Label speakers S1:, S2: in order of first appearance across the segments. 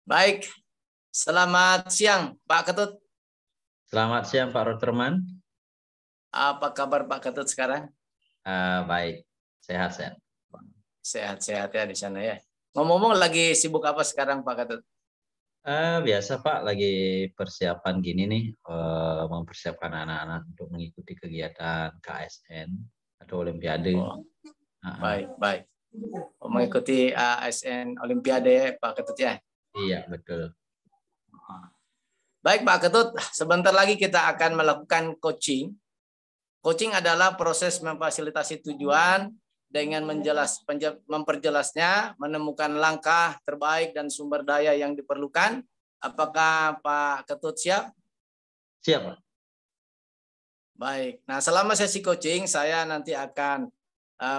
S1: Baik, selamat siang Pak Ketut.
S2: Selamat siang Pak Roterman.
S1: Apa kabar Pak Ketut sekarang?
S2: Baik, sehat-sehat.
S1: Sehat-sehat ya di sana ya. Ngomong-ngomong lagi sibuk apa sekarang Pak Ketut?
S2: Biasa Pak, lagi persiapan gini nih, mempersiapkan anak-anak untuk mengikuti kegiatan KSN atau Olimpiade.
S1: Oh, baik. Mengikuti ASN Olimpiade Pak Ketut ya?
S2: Iya, betul.
S1: Baik Pak Ketut, sebentar lagi kita akan melakukan coaching. Coaching adalah proses memfasilitasi tujuan dengan memperjelasnya, menemukan langkah terbaik dan sumber daya yang diperlukan. Apakah Pak Ketut siap?
S2: Siap, Pak.
S1: Baik. Nah, selama sesi coaching saya nanti akan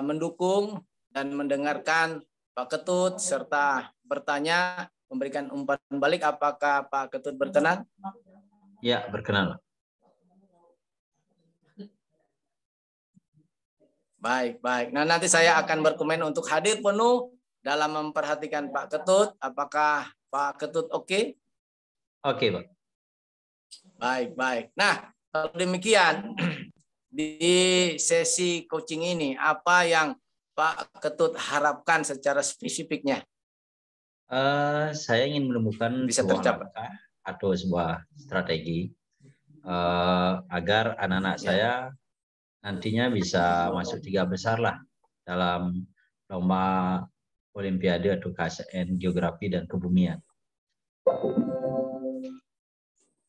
S1: mendukung dan mendengarkan Pak Ketut serta bertanya, memberikan umpan balik. Apakah Pak Ketut berkenan?
S2: Ya, berkenan, Pak.
S1: Baik. Nah, nanti saya akan berkomen untuk hadir penuh dalam memperhatikan Pak Ketut. Apakah Pak Ketut oke?
S2: Oke, Pak.
S1: Baik. Nah, kalau demikian, di sesi coaching ini, apa yang Pak Ketut harapkan secara spesifiknya?
S2: Saya ingin menemukan
S1: Bisa
S2: sebuah
S1: tercapai
S2: langkah atau sebuah strategi agar anak-anak saya nantinya bisa masuk 3 besar lah dalam lomba Olimpiade atau KSN Geografi dan Kebumian.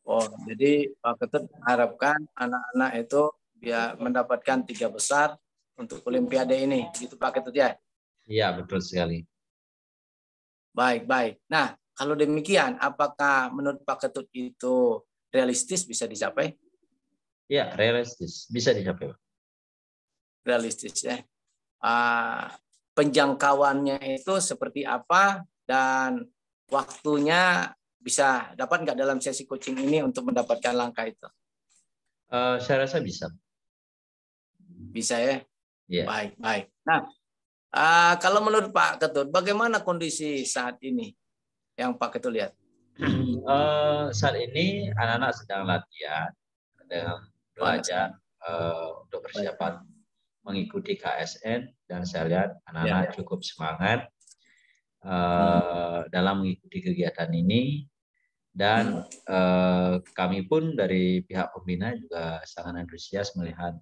S1: Oh, jadi Pak Ketut harapkan anak-anak itu dia mendapatkan 3 besar untuk Olimpiade ini, gitu Pak Ketut ya?
S2: Iya, betul sekali.
S1: Baik. Nah, kalau demikian, apakah menurut Pak Ketut itu realistis bisa dicapai?
S2: Ya, realistis, bisa dicapai, Pak.
S1: Realistis ya. Penjangkauannya itu seperti apa dan waktunya bisa dapat nggak dalam sesi coaching ini untuk mendapatkan langkah itu?
S2: Saya rasa bisa.
S1: Bisa ya?
S2: Ya.
S1: Baik. Nah, kalau menurut Pak Ketut, bagaimana kondisi saat ini yang Pak Ketut lihat?
S2: Saat ini anak-anak sedang latihan dengan belajar untuk persiapan mengikuti KSN, dan saya lihat anak-anak cukup semangat dalam mengikuti kegiatan ini, dan kami pun dari pihak pembina juga sangat antusias melihat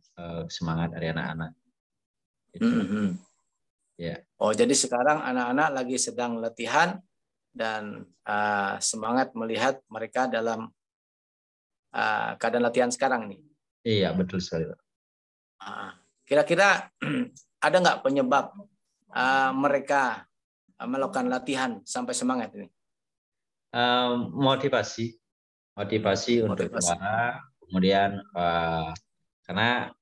S2: semangat dari anak-anak. Ya.
S1: Oh, jadi sekarang anak-anak lagi sedang latihan dan semangat melihat mereka dalam keadaan latihan sekarang nih.
S2: Iya, betul sekali, Pak.
S1: Kira-kira ada nggak penyebab mereka melakukan latihan sampai semangat ini?
S2: Motivasi untuk juara, kemudian karena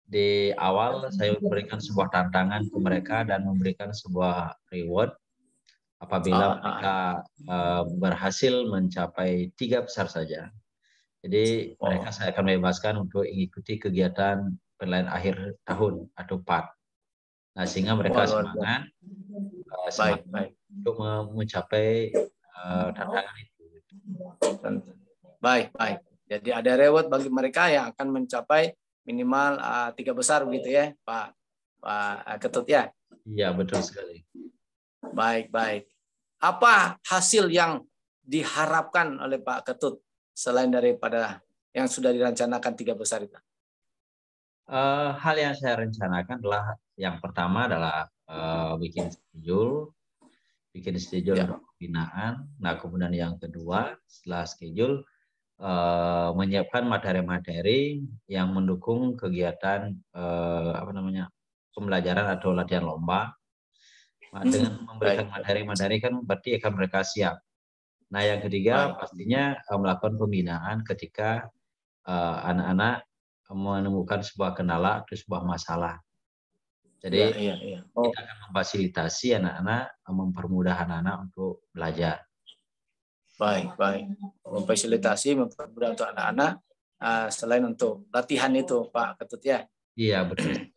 S2: di awal saya memberikan sebuah tantangan ke mereka dan memberikan sebuah reward apabila mereka berhasil mencapai 3 besar saja. Jadi mereka saya akan bebaskan untuk mengikuti kegiatan penilaian akhir tahun atau PAT. Nah, sehingga mereka semangat untuk mencapai tantangan itu.
S1: Baik. Jadi ada reward bagi mereka yang akan mencapai minimal 3 besar begitu ya, Pak Ketut ya?
S2: Iya, betul sekali.
S1: Baik. Apa hasil yang diharapkan oleh Pak Ketut selain daripada yang sudah direncanakan 3 besar itu?
S2: Hal yang saya rencanakan adalah yang pertama adalah bikin schedule untuk pembinaan. Nah, kemudian yang kedua setelah schedule menyiapkan materi-materi yang mendukung kegiatan pembelajaran atau latihan lomba. Dengan memberikan materi-materi kan berarti akan mereka siap. Nah, yang ketiga pastinya melakukan pembinaan ketika anak-anak menemukan sebuah kendala atau sebuah masalah. Jadi kita akan memfasilitasi anak-anak, mempermudah anak-anak untuk belajar.
S1: Baik. Memfasilitasi, mempermudah untuk anak-anak selain untuk latihan itu, Pak Ketut ya?
S2: Iya, betul.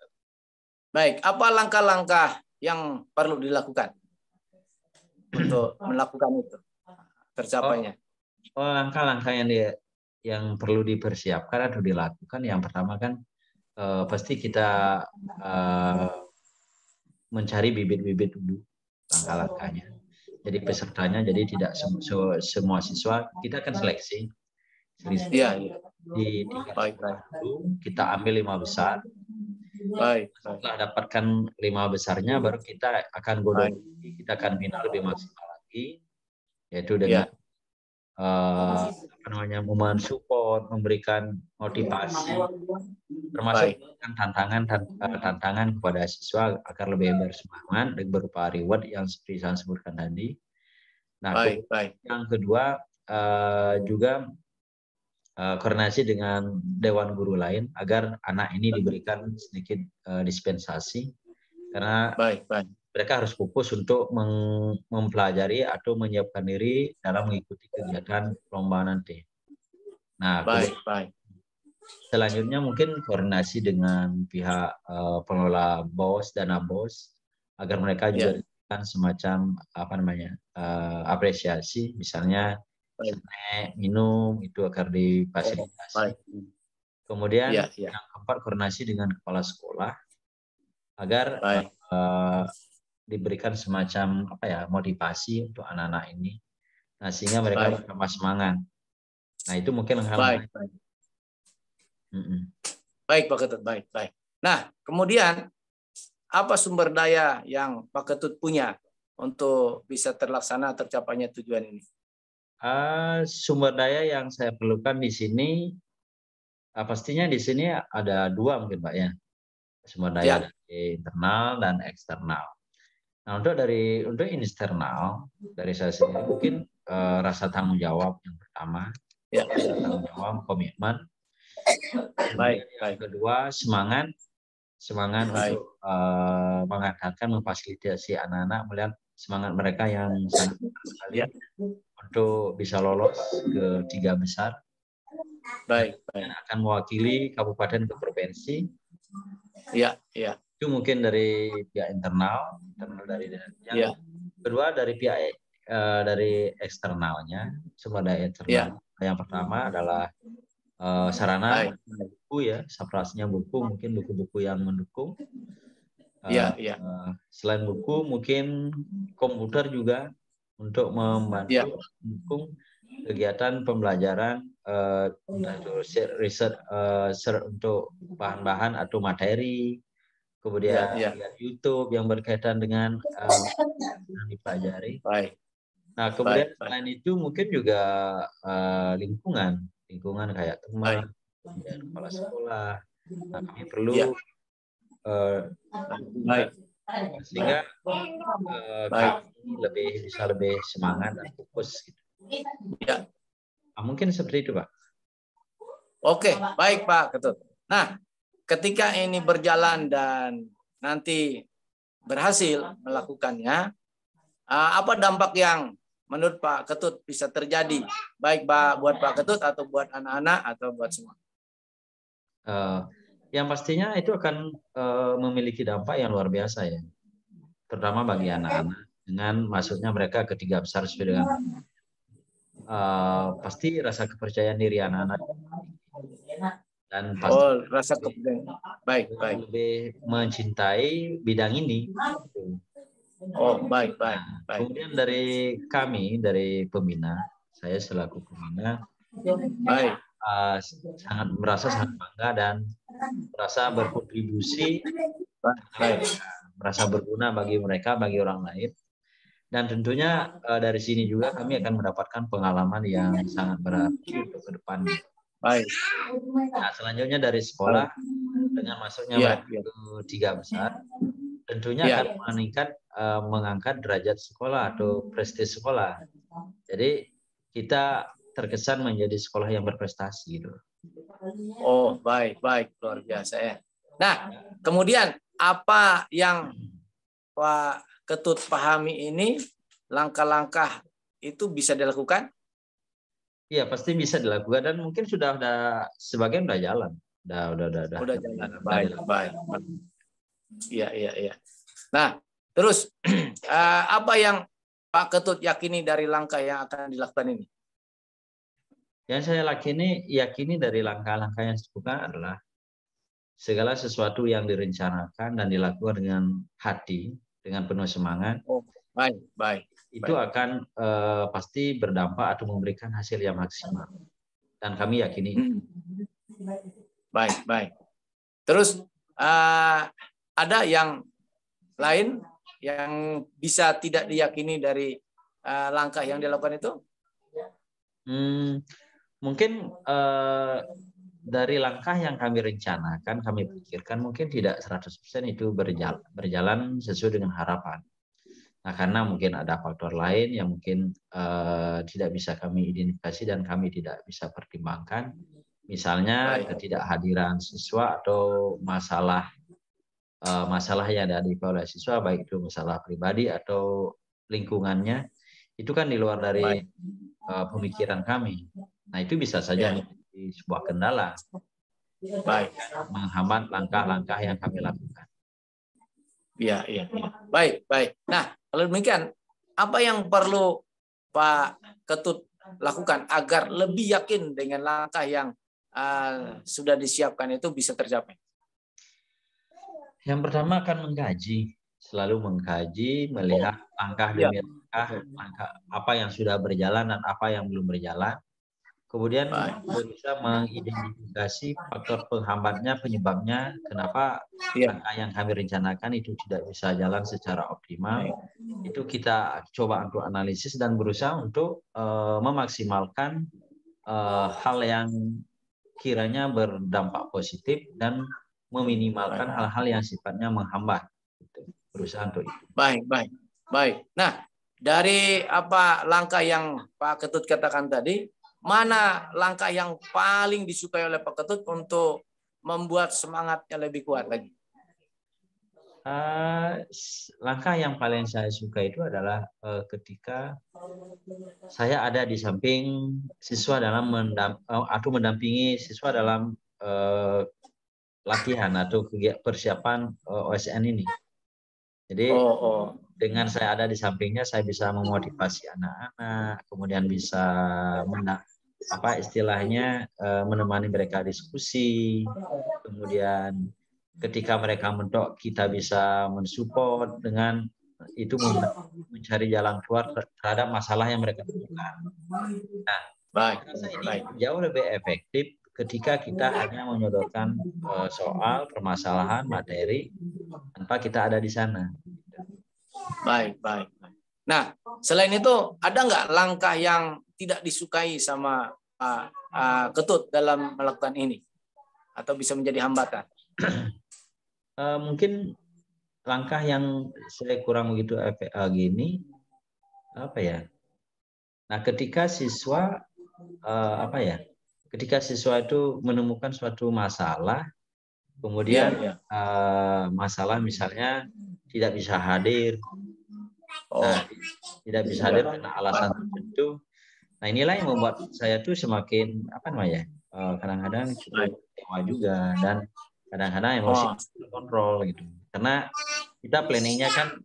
S1: Baik, apa langkah-langkah yang perlu dilakukan? untuk melakukan itu tercapainya?
S2: Langkah-langkah yang perlu dipersiapkan atau dilakukan, yang pertama kan pasti kita mencari bibit-bibit dulu, langkah-langkahnya. Jadi pesertanya, jadi tidak semua siswa kita akan seleksi.
S1: Iya.
S2: Di
S1: Baik.
S2: Kita ambil 5 besar.
S1: Baik.
S2: Setelah dapatkan 5 besarnya, baru kita akan godok, kita akan bina lebih maksimal lagi, yaitu dengan support, memberikan motivasi, termasuk tantangan kepada siswa agar lebih bersemangat berupa reward yang seperti saya sebutkan tadi. Nah, yang kedua juga koordinasi dengan dewan guru lain agar anak ini diberikan sedikit dispensasi, karena mereka harus fokus untuk mempelajari atau menyiapkan diri dalam mengikuti kegiatan lomba nanti. Nah, selanjutnya mungkin koordinasi dengan pihak pengelola BOS, dana BOS, agar mereka juga diberikan semacam apresiasi, misalnya snack, minum, itu akan difasilitasi. Kemudian yang keempat, koordinasi dengan kepala sekolah agar diberikan semacam motivasi untuk anak-anak ini, nah sehingga mereka bertambah semangat. Nah, itu mungkin
S1: baik Pak Ketut, baik. Nah, kemudian apa sumber daya yang Pak Ketut punya untuk bisa tercapainya tujuan ini?
S2: Sumber daya yang saya perlukan di sini, pastinya di sini ada 2 mungkin Pak ya, sumber daya dari internal dan eksternal. Nah, untuk internal dari saya sendiri mungkin rasa tanggung jawab yang pertama, rasa tanggung jawab, komitmen. Yang kedua, semangat untuk mengatakan, memfasilitasi anak-anak, melihat semangat mereka yang sangat sekali untuk bisa lolos ke 3 besar. Dan akan mewakili kabupaten ke provinsi. Itu mungkin dari pihak internal dari yang kedua dari pihak dari eksternalnya, sumber daya eksternal. Yang pertama adalah sarana buku saprasnya buku, mungkin buku-buku yang mendukung. Selain buku, mungkin komputer juga untuk membantu mendukung kegiatan pembelajaran, riset untuk bahan-bahan atau materi, kemudian YouTube yang berkaitan dengan yang dipelajari. Nah, kemudian selain itu mungkin juga lingkungan kayak teman, kemudian kepala sekolah. Nah, kami perlu sehingga kami bisa lebih semangat dan fokus. Gitu. Mungkin seperti itu, Pak.
S1: Oke, baik Pak Ketut. Nah, ketika ini berjalan dan nanti berhasil melakukannya, apa dampak yang menurut Pak Ketut bisa terjadi, baik buat Pak Ketut atau buat anak-anak atau buat semua?
S2: Yang pastinya itu akan memiliki dampak yang luar biasa ya, terutama bagi anak-anak dengan masuknya mereka ke 3 besar sesuai dengan pasti rasa kepercayaan diri anak-anak dan pasti
S1: rasa kepercayaan baik
S2: lebih mencintai bidang ini.
S1: Baik.
S2: Kemudian dari kami, dari pembina, saya selaku pembina sangat merasa sangat bangga dan merasa berkontribusi, merasa berguna bagi mereka, bagi orang lain. Dan tentunya dari sini juga kami akan mendapatkan pengalaman yang sangat berarti untuk ke depannya. Nah, selanjutnya dari sekolah, dengan masuknya mereka ke 3 besar, tentunya akan mengangkat derajat sekolah atau prestis sekolah. Jadi kita terkesan menjadi sekolah yang berprestasi gitu.
S1: Baik, luar biasa ya. Nah, kemudian apa yang Pak Ketut pahami ini, langkah-langkah itu bisa dilakukan?
S2: Iya, pasti bisa dilakukan dan mungkin sudah sebagian udah jalan. Udah
S1: jalan. Baik. Iya. Nah, terus apa yang Pak Ketut yakini dari langkah yang akan dilakukan ini?
S2: Yang saya yakini dari langkah-langkah yang dilakukan adalah segala sesuatu yang direncanakan dan dilakukan dengan hati, dengan penuh semangat,
S1: Oh, baik, baik.
S2: itu akan pasti berdampak atau memberikan hasil yang maksimal. Dan kami yakini.
S1: Baik, baik. Terus ada yang lain yang bisa tidak diyakini dari langkah yang dilakukan itu?
S2: Mungkin dari langkah yang kami rencanakan, kami pikirkan mungkin tidak 100% itu berjalan sesuai dengan harapan. Nah, karena mungkin ada faktor lain yang mungkin tidak bisa kami identifikasi dan kami tidak bisa pertimbangkan. Misalnya ketidakhadiran siswa atau masalah yang ada di oleh siswa, baik itu masalah pribadi atau lingkungannya, itu kan di luar dari pemikiran kami. Nah, itu bisa saja menjadi sebuah kendala.
S1: Baik.
S2: Menghambat langkah-langkah yang kami lakukan.
S1: Iya. Baik, baik. Nah, kalau demikian, apa yang perlu Pak Ketut lakukan agar lebih yakin dengan langkah yang sudah disiapkan itu bisa tercapai?
S2: Yang pertama akan mengkaji, selalu mengkaji, melihat langkah demi langkah apa yang sudah berjalan dan apa yang belum berjalan. Kemudian bisa mengidentifikasi faktor penghambatnya, penyebabnya, kenapa langkah yang kami rencanakan itu tidak bisa jalan secara optimal. Itu kita coba untuk analisis dan berusaha untuk memaksimalkan hal yang kiranya berdampak positif dan meminimalkan hal-hal yang sifatnya menghambat. Berusaha untuk itu.
S1: Baik. Nah, dari apa langkah yang Pak Ketut katakan tadi, mana langkah yang paling disukai oleh Pak Ketut untuk membuat semangatnya lebih kuat lagi?
S2: Langkah yang paling saya suka itu adalah ketika saya ada di samping siswa dalam mendampingi siswa dalam latihan atau persiapan OSN ini. Jadi dengan saya ada di sampingnya, saya bisa memotivasi anak-anak, kemudian bisa istilahnya menemani mereka diskusi, kemudian ketika mereka mentok kita bisa mensupport dengan itu mencari jalan keluar terhadap masalah yang mereka temukan. Nah, ini jauh lebih efektif ketika kita hanya menyodorkan soal permasalahan materi tanpa kita ada di sana.
S1: Baik. Nah, selain itu ada nggak langkah yang tidak disukai sama Pak Ketut dalam melakukan ini atau bisa menjadi hambatan?
S2: Mungkin langkah yang saya kurang begitu gini apa ya? Nah, ketika siswa ketika siswa itu menemukan suatu masalah, kemudian masalah misalnya tidak bisa hadir, tidak bisa hadir karena alasan tertentu. Nah, inilah yang membuat saya tuh semakin kadang-kadang cukup kecewa juga dan kadang-kadang emosi terkontrol gitu. Karena kita planningnya kan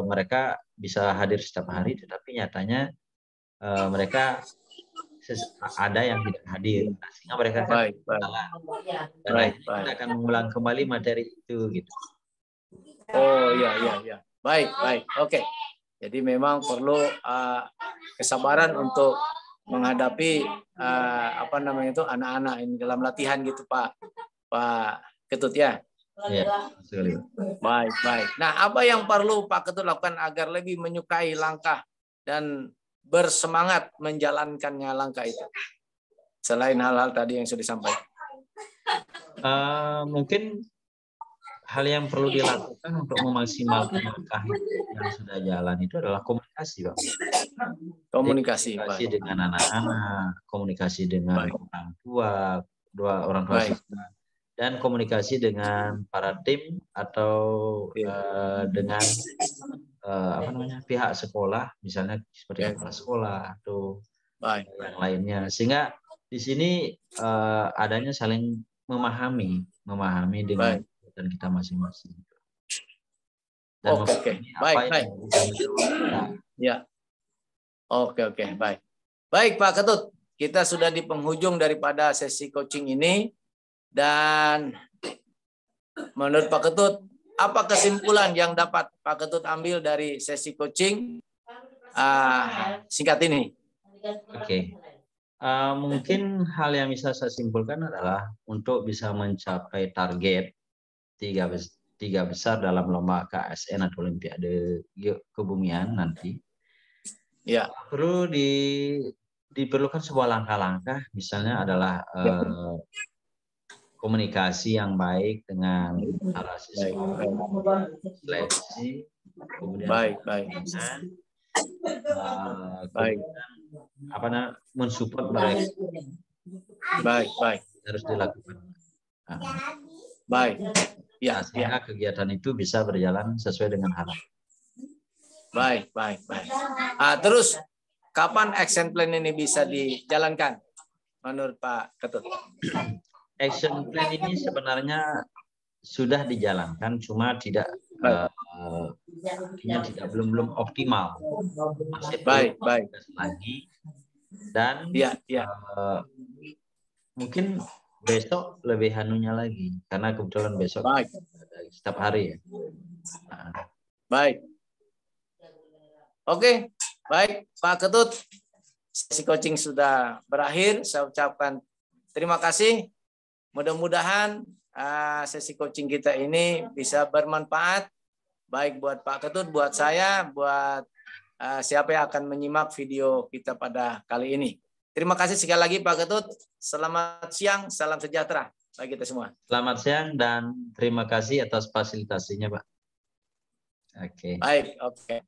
S2: mereka bisa hadir setiap hari, tetapi nyatanya mereka ada yang tidak hadir, sehingga mereka kan salah. Dan akhirnya kita akan mengulang kembali materi itu gitu.
S1: Oh iya. Baik. Oke. Jadi memang perlu kesabaran untuk menghadapi anak-anak ini dalam latihan gitu Pak Ketut ya.
S2: Iya, sekali.
S1: Baik. Nah, apa yang perlu Pak Ketut lakukan agar lebih menyukai langkah dan bersemangat menjalankannya langkah itu? Selain hal-hal tadi yang sudah disampaikan.
S2: Mungkin hal yang perlu dilakukan untuk memaksimalkan langkah yang sudah jalan itu adalah komunikasi, Pak. Komunikasi dengan anak-anak, komunikasi dengan orang tua siswa, dan komunikasi dengan para tim atau dengan pihak sekolah, misalnya seperti kepala sekolah atau yang lainnya, sehingga di sini adanya saling memahami dengan dan kita masing-masing. Dan
S1: Baik.
S2: Ya.
S1: Oke, baik. Baik Pak Ketut, kita sudah di penghujung daripada sesi coaching ini. Dan menurut Pak Ketut, apa kesimpulan yang dapat Pak Ketut ambil dari sesi coaching singkat ini?
S2: Oke. Mungkin hal yang bisa saya simpulkan adalah untuk bisa mencapai target tiga besar dalam lomba KSN atau Olimpiade Kebumian nanti.
S1: Ya.
S2: Perlu diperlukan sebuah langkah-langkah, misalnya adalah komunikasi yang baik dengan para siswa, seleksi, kemudian mensupport mereka.
S1: Baik.
S2: Harus dilakukan.
S1: Baik.
S2: Ya, sehingga kegiatan itu bisa berjalan sesuai dengan harapan.
S1: Baik. Terus kapan action plan ini bisa dijalankan menurut Pak Ketut?
S2: Action plan ini sebenarnya sudah dijalankan, cuma belum optimal. Masih
S1: baik
S2: lagi. Dan mungkin besok lebih hanunya lagi, karena kebetulan besok setiap hari ya.
S1: Baik. Oke, baik Pak Ketut. Sesi coaching sudah berakhir. Saya ucapkan terima kasih. Mudah-mudahan sesi coaching kita ini bisa bermanfaat baik buat Pak Ketut, buat saya, buat siapa yang akan menyimak video kita pada kali ini. Terima kasih sekali lagi Pak Ketut. Selamat siang, salam sejahtera bagi kita semua.
S2: Selamat siang dan terima kasih atas fasilitasinya, Pak.
S1: Baik, oke.